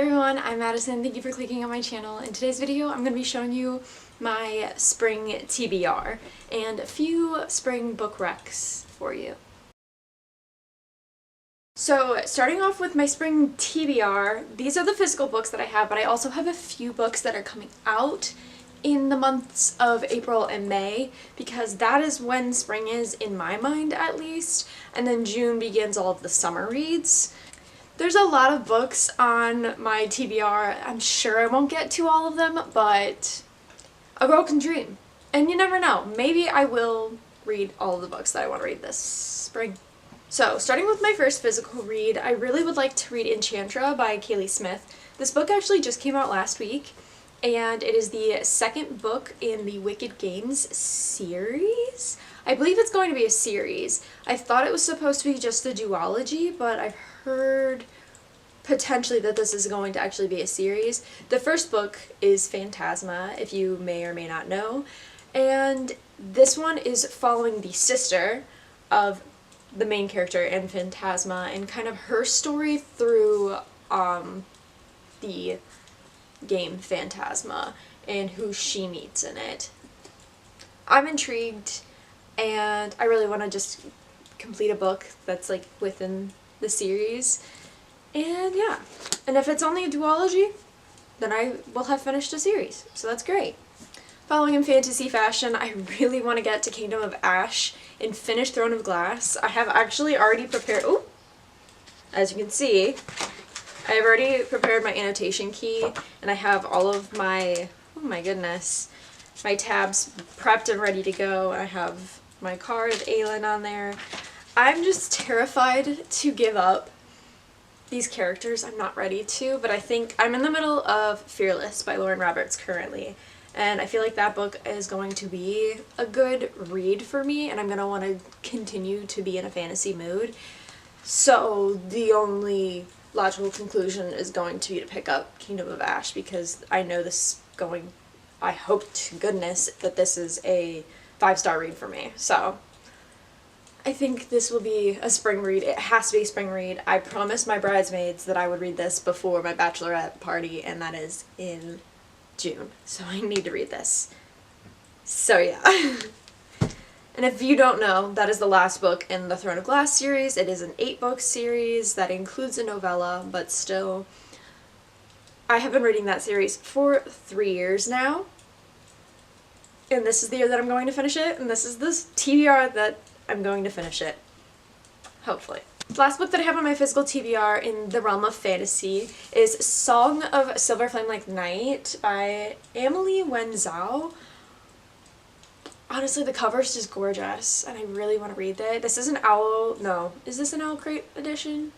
everyone, I'm Madison. Thank you for clicking on my channel. In today's video, I'm going to be showing you my spring TBR and a few spring book recs for you. So starting off with my spring TBR, these are the physical books that I have, but I also have a few books that are coming out in the months of April and May, because that is when spring is, in my mind at least, and then June begins all of the summer reads. There's a lot of books on my TBR. I'm sure I won't get to all of them, but a girl can dream. And you never know, maybe I will read all of the books that I want to read this spring. So, starting with my first physical read, I really would like to read Enchantra by Kaylee Smith. This book actually just came out last week, and it is the second book in the Wicked Games series. I believe it's going to be a series. I thought it was supposed to be just a duology, but I've heard potentially that this is going to actually be a series. The first book is Phantasma, if you may or may not know, and this one is following the sister of the main character in Phantasma and kind of her story through the game Phantasma and who she meets in it. I'm intrigued, and I really want to just complete a book that's like within the series. And yeah, and if it's only a duology, then I will have finished a series, so that's great. Following in fantasy fashion, I really want to get to Kingdom of Ash and finish Throne of Glass. I have actually already prepared, as you can see, I have already prepared my annotation key, and I have all of my, oh my goodness, my tabs prepped and ready to go. I have my card of Aelin on there. I'm just terrified to give up these characters. I'm not ready to, but I think I'm in the middle of Fearless by Lauren Roberts currently, and I feel like that book is going to be a good read for me, and I'm going to want to continue to be in a fantasy mood. So the only logical conclusion is going to be to pick up Kingdom of Ash, because I know I hope to goodness that this is a 5-star read for me. So I think this will be a spring read. It has to be a spring read. I promised my bridesmaids that I would read this before my bachelorette party, and that is in June. So I need to read this. So yeah. And if you don't know, that is the last book in the Throne of Glass series. It is an 8-book series that includes a novella, but still, I have been reading that series for 3 years now. And this is the year that I'm going to finish it, and this is this TBR that I'm going to finish it. Hopefully. The last book that I have on my physical TBR in the realm of fantasy is Song of Silver Flame Like Night by Emily Wen Zhao. Honestly, the cover is just gorgeous, and I really want to read it. This is an Owl... No. Is this an Owl Crate edition?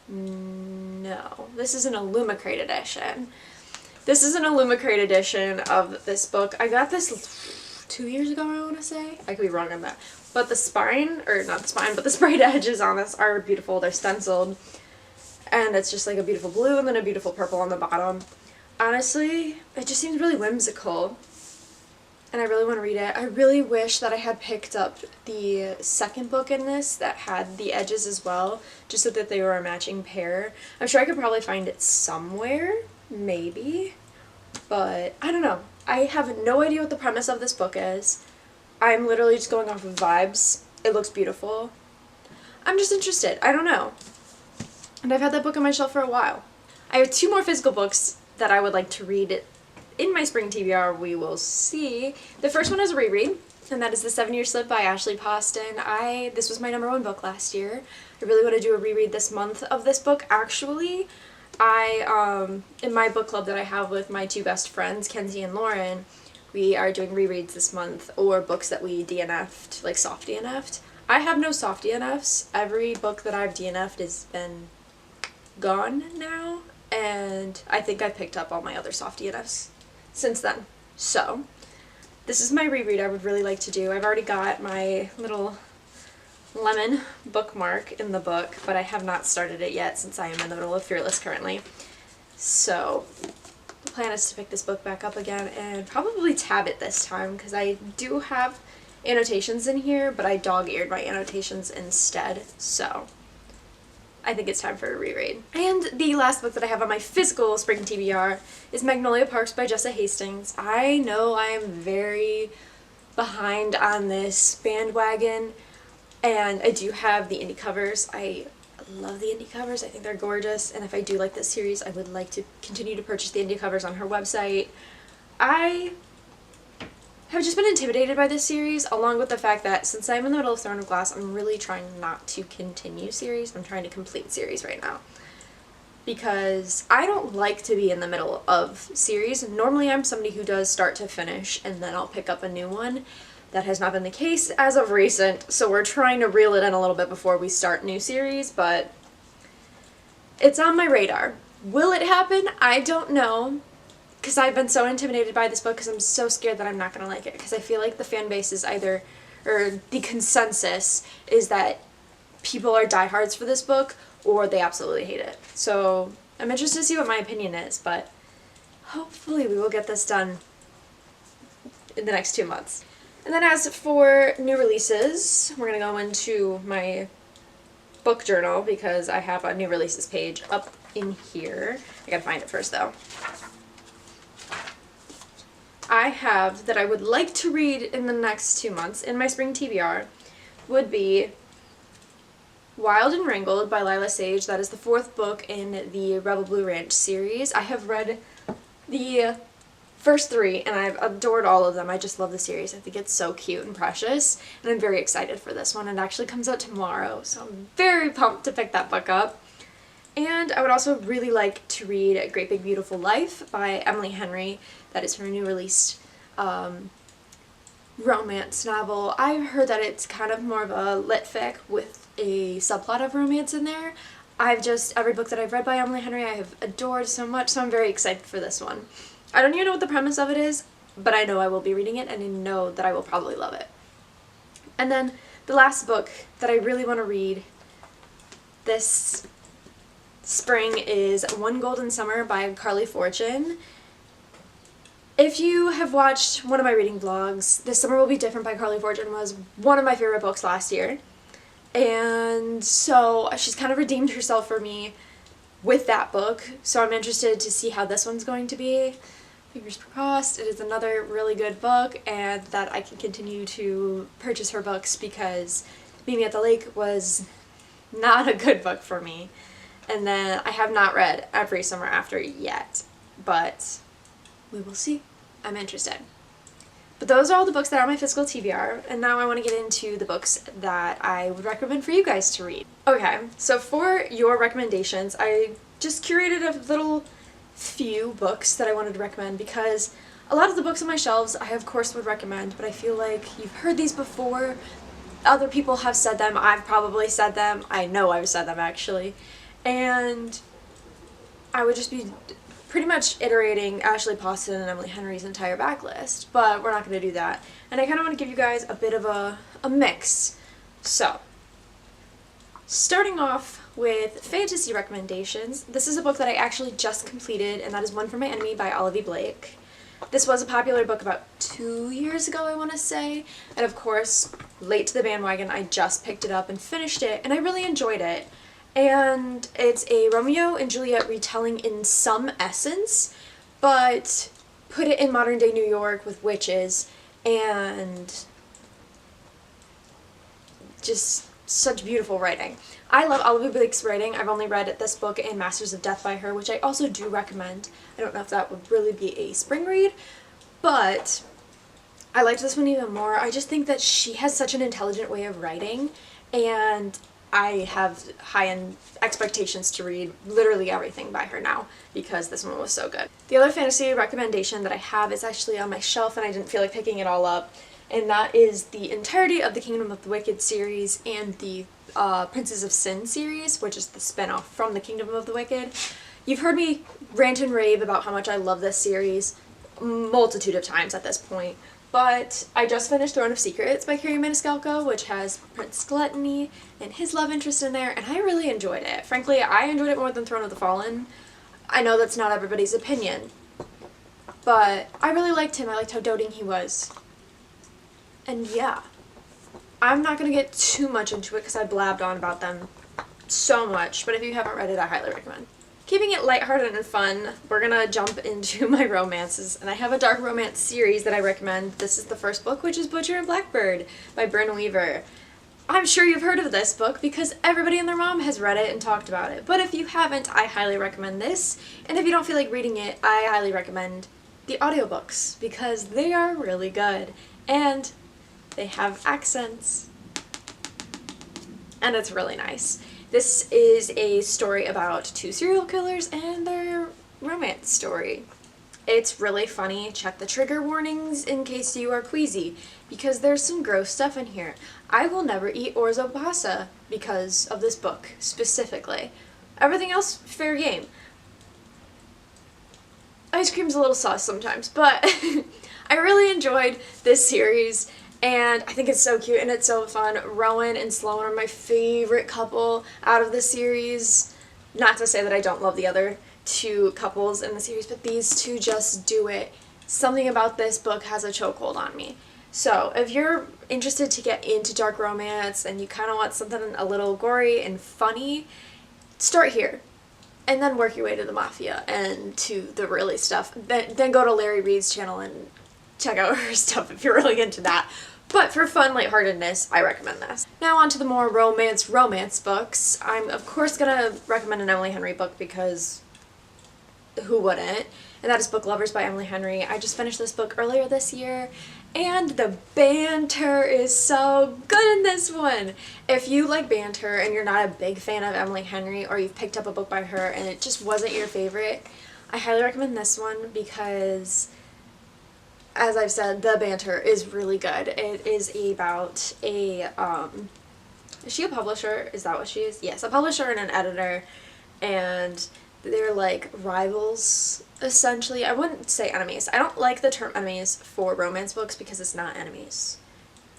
No. This is an Illumicrate edition. This is an Illumicrate edition of this book. I got this 2 years ago, I want to say. I could be wrong on that. But the spine, or not the spine, but the sprayed edges on this are beautiful. They're stenciled. And it's just like a beautiful blue and then a beautiful purple on the bottom. Honestly, it just seems really whimsical. And I really want to read it. I really wish that I had picked up the second book in this that had the edges as well, just so that they were a matching pair. I'm sure I could probably find it somewhere, maybe, but I don't know. I have no idea what the premise of this book is. I'm literally just going off of vibes. It looks beautiful. I'm just interested. I don't know. And I've had that book on my shelf for a while. I have 2 more physical books that I would like to read in my spring TBR. We will see. The first one is a reread, and that is The 7-Year Slip by Ashley Poston. This was my #1 book last year. I really want to do a reread this month of this book, actually. In my book club that I have with my 2 best friends, Kenzie and Lauren, we are doing rereads this month, or books that we DNF'd, like soft DNF'd. I have no soft DNFs. Every book that I've DNF'd has been gone now, and I think I've picked up all my other soft DNFs since then. So, this is my reread I would really like to do. I've already got my little lemon bookmark in the book, but I have not started it yet since I am in the middle of Fearless currently. So, the plan is to pick this book back up again and probably tab it this time, because I do have annotations in here, but I dog-eared my annotations instead, so I think it's time for a reread. And the last book that I have on my physical spring TBR is Magnolia Parks by Jessa Hastings. I know I am very behind on this bandwagon, and I do have the indie covers. I love the indie covers. I think they're gorgeous, and if I do like this series, I would like to continue to purchase the indie covers on her website. I have just been intimidated by this series, along with the fact that since I'm in the middle of Throne of Glass, I'm really trying not to continue series. I'm trying to complete series right now. Because I don't like to be in the middle of series. Normally I'm somebody who does start to finish and then I'll pick up a new one. That has not been the case as of recent, so we're trying to reel it in a little bit before we start new series, but it's on my radar. Will it happen? I don't know. Because I've been so intimidated by this book because I'm so scared that I'm not going to like it. Because I feel like the fan base is either, or the consensus is that people are diehards for this book or they absolutely hate it. So I'm interested to see what my opinion is, but hopefully we will get this done in the next 2 months. And then as for new releases, we're going to go into my book journal because I have a new releases page up in here. I gotta find it first though. I have that I would like to read in the next 2 months in my spring TBR would be Wild and Wrangled by Lila Sage. That is the 4th book in the Rebel Blue Ranch series. I have read the first 3 and I've adored all of them. I just love the series. I think it's so cute and precious, and I'm very excited for this one. It actually comes out tomorrow, so I'm very pumped to pick that book up. And I would also really like to read A Great Big Beautiful Life by Emily Henry. That is her new released romance novel. I've heard that it's kind of more of a lit fic with a subplot of romance in there. Every book that I've read by Emily Henry I have adored so much, so I'm very excited for this one. I don't even know what the premise of it is, but I know I will be reading it and I know that I will probably love it. And then the last book that I really want to read this spring is One Golden Summer by Carly Fortune. If you have watched one of my reading vlogs, This Summer Will Be Different by Carly Fortune was one of my favorite books last year. And so she's kind of redeemed herself for me with that book. So I'm interested to see how this one's going to be. Fingers crossed. It is another really good book and that I can continue to purchase her books because Meet Me at the Lake was not a good book for me. And then I have not read Every Summer After yet, but we will see. I'm interested. But those are all the books that are on my physical TBR, and now I want to get into the books that I would recommend for you guys to read. Okay, so for your recommendations, I just curated a little few books that I wanted to recommend because a lot of the books on my shelves I of course would recommend, but I feel like you've heard these before, other people have said them, I've probably said them, I know I've said them actually. And I would just be pretty much iterating Ashley Poston and Emily Henry's entire backlist, but we're not going to do that. And I kind of want to give you guys a bit of a mix. So, starting off with fantasy recommendations, this is a book that I actually just completed, and that is One for My Enemy by Olivia Blake. This was a popular book about 2 years ago, I want to say, and of course, late to the bandwagon, I just picked it up and finished it, and I really enjoyed it. And it's a Romeo and Juliet retelling in some essence, but put it in modern day New York with witches and just such beautiful writing. I love Olivia Blake's writing. I've only read this book and Masters of Death by her, which I also do recommend. I don't know if that would really be a spring read, but I liked this one even more. I just think that she has such an intelligent way of writing, and I have high-end expectations to read literally everything by her now because this one was so good. The other fantasy recommendation that I have is actually on my shelf and I didn't feel like picking it all up, and that is the entirety of the Kingdom of the Wicked series and the Princes of Sin series, which is the spin-off from the Kingdom of the Wicked. You've heard me rant and rave about how much I love this series a multitude of times at this point. But I just finished Throne of Secrets by Carrie Maniscalco, which has Prince Gluttony and his love interest in there, and I really enjoyed it. Frankly, I enjoyed it more than Throne of the Fallen. I know that's not everybody's opinion, but I really liked him. I liked how doting he was. And yeah, I'm not going to get too much into it because I blabbed on about them so much, but if you haven't read it, I highly recommend. Keeping it lighthearted and fun, we're gonna jump into my romances, and I have a dark romance series that I recommend. This is the first book, which is Butcher and Blackbird by Bryn Weaver. I'm sure you've heard of this book because everybody and their mom has read it and talked about it, but if you haven't, I highly recommend this, and if you don't feel like reading it, I highly recommend the audiobooks because they are really good, and they have accents, and it's really nice. This is a story about two serial killers and their romance story. It's really funny. Check the trigger warnings in case you are queasy, because there's some gross stuff in here. I will never eat orzo pasta because of this book, specifically. Everything else, fair game. Ice cream's a little sus sometimes, but I really enjoyed this series. And I think it's so cute and it's so fun. Rowan and Sloan are my favorite couple out of the series. Not to say that I don't love the other two couples in the series, but these two just do it. Something about this book has a chokehold on me. So if you're interested to get into dark romance and you kind of want something a little gory and funny, start here. And then work your way to the mafia and to the really stuff. Then go to Larry Reed's channel and check out her stuff if you're really into that. But for fun, lightheartedness, I recommend this. Now on to the more romance books. I'm of course gonna recommend an Emily Henry book because who wouldn't? And that is Book Lovers by Emily Henry. I just finished this book earlier this year, and the banter is so good in this one. If you like banter and you're not a big fan of Emily Henry, or you've picked up a book by her and it just wasn't your favorite, I highly recommend this one because, as I've said, the banter is really good. It is about a, is she a publisher? Is that what she is? Yes, a publisher and an editor, and they're like rivals, essentially. I wouldn't say enemies. I don't like the term enemies for romance books because it's not enemies.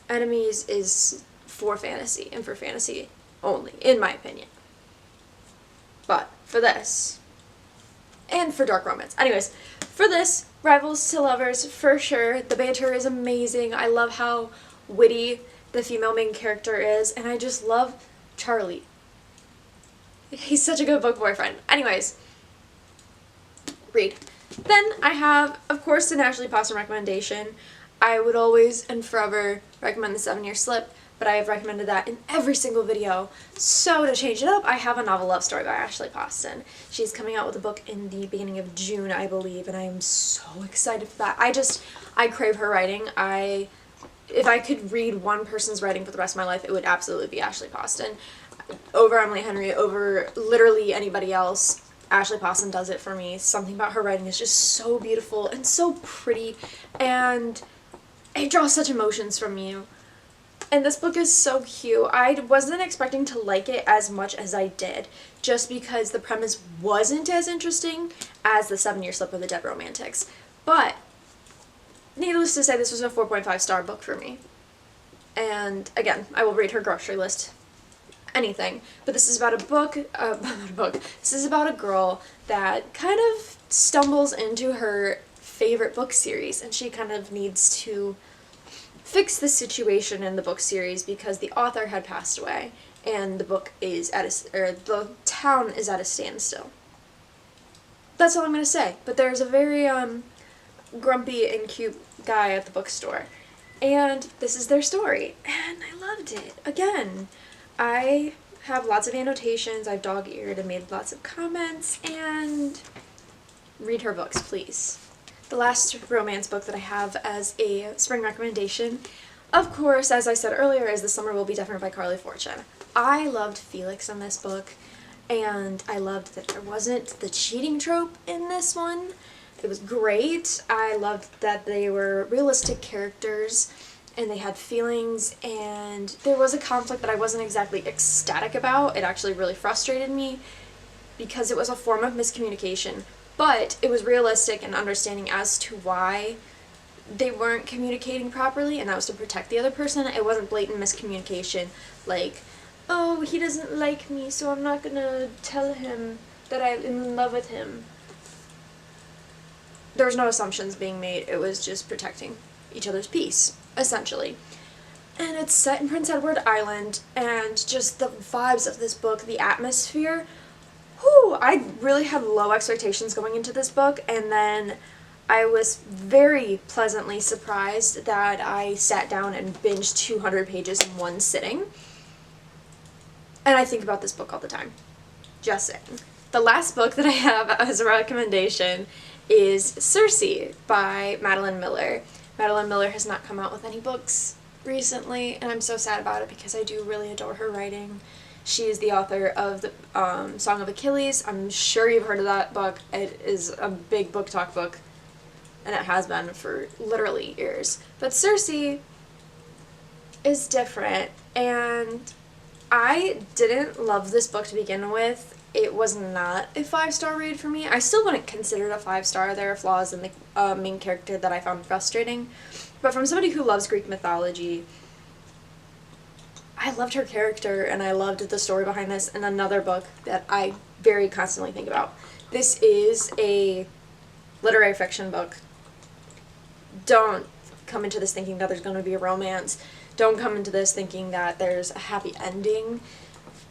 Enemies is for fantasy, and for fantasy only, in my opinion. But for this, and for dark romance. Anyways, for this, rivals to lovers, for sure. The banter is amazing. I love how witty the female main character is, and I just love Charlie. He's such a good book boyfriend. Anyways, read. Then I have, of course, an Ashley Poston recommendation. I would always and forever recommend The 7-Year Slip, but I have recommended that in every single video. So to change it up, I have a novel love story by Ashley Poston. She's coming out with a book in the beginning of June, I believe, and I am so excited for that. I crave her writing. If I could read one person's writing for the rest of my life, it would absolutely be Ashley Poston. Over Emily Henry, over literally anybody else. Ashley Poston does it for me. Something about her writing is just so beautiful and so pretty, and it draws such emotions from you. And this book is so cute. I wasn't expecting to like it as much as I did, just because the premise wasn't as interesting as The 7-Year Slip or The Dead Romantics. But needless to say, this was a 4.5-star book for me. And again, I will read her grocery list. Anything. But this is about This is about a girl that kind of stumbles into her favorite book series, and she kind of needs to fix the situation in the book series because the author had passed away and the book is the town is at a standstill. That's all I'm going to say. But there's a very grumpy and cute guy at the bookstore, and this is their story, and I loved it. Again, I have lots of annotations, I've dog-eared and made lots of comments, and read her books, please. The last romance book that I have as a spring recommendation, of course, as I said earlier, is The Summer Will Be Different by Carly Fortune. I loved Felix in this book, and I loved that there wasn't the cheating trope in this one. It was great. I loved that they were realistic characters, and they had feelings, and there was a conflict that I wasn't exactly ecstatic about. It actually really frustrated me because it was a form of miscommunication, but it was realistic and understanding as to why they weren't communicating properly, and that was to protect the other person. It wasn't blatant miscommunication like, oh, he doesn't like me, so I'm not gonna tell him that I'm in love with him. There was no assumptions being made. It was just protecting each other's peace, essentially. And it's set in Prince Edward Island, and just the vibes of this book, the atmosphere, whew, I really had low expectations going into this book, and then I was very pleasantly surprised that I sat down and binged 200 pages in one sitting. And I think about this book all the time. Just saying. The last book that I have as a recommendation is Circe by Madeline Miller. Madeline Miller has not come out with any books recently, and I'm so sad about it because I do really adore her writing. She is the author of the Song of Achilles. I'm sure you've heard of that book. It is a big book talk book, and it has been for literally years. But Circe is different, and I didn't love this book to begin with. It was not a 5-star read for me. I still wouldn't consider it a 5-star. There are flaws in the main character that I found frustrating. But from somebody who loves Greek mythology, I loved her character and I loved the story behind this, and another book that I very constantly think about. This is a literary fiction book. Don't come into this thinking that there's going to be a romance. Don't come into this thinking that there's a happy ending,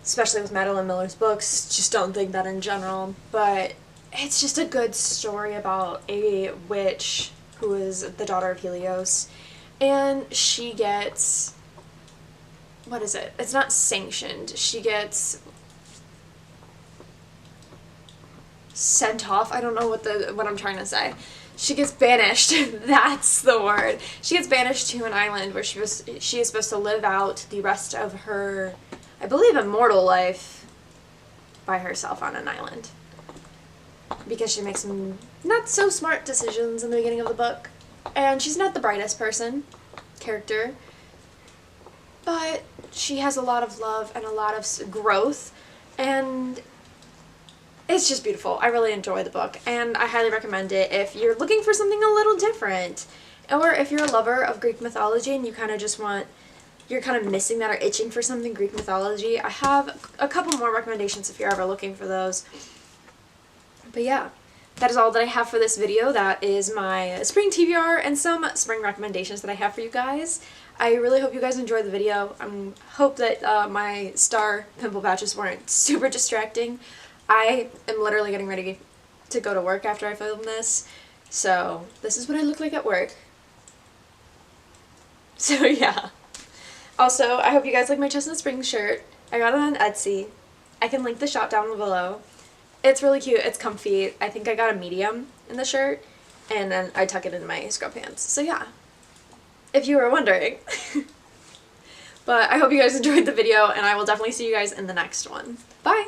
especially with Madeline Miller's books. Just don't think that in general. But it's just a good story about a witch who is the daughter of Helios, and she gets, what is it? It's not sanctioned. She gets sent off. I don't know what I'm trying to say. She gets banished. That's the word. She gets banished to an island where she is supposed to live out the rest of her, I believe, immortal life by herself on an island, because she makes some not so smart decisions in the beginning of the book, and she's not the brightest character, but she has a lot of love and a lot of growth, and it's just beautiful. I really enjoy the book, and I highly recommend it if you're looking for something a little different, or if you're a lover of Greek mythology and you kind of just want, you're kind of missing that or itching for something Greek mythology. I have a couple more recommendations if you're ever looking for those. But yeah, that is all that I have for this video. That is my spring TBR and some spring recommendations that I have for you guys. I really hope you guys enjoyed the video. I hope that my star pimple patches weren't super distracting. I am literally getting ready to go to work after I film this, so this is what I look like at work. So yeah. Also, I hope you guys like my Chestnut Spring shirt. I got it on Etsy. I can link the shop down below. It's really cute. It's comfy. I think I got a medium in the shirt, and then I tuck it in my scrub pants. So yeah, if you were wondering. But I hope you guys enjoyed the video, and I will definitely see you guys in the next one. Bye!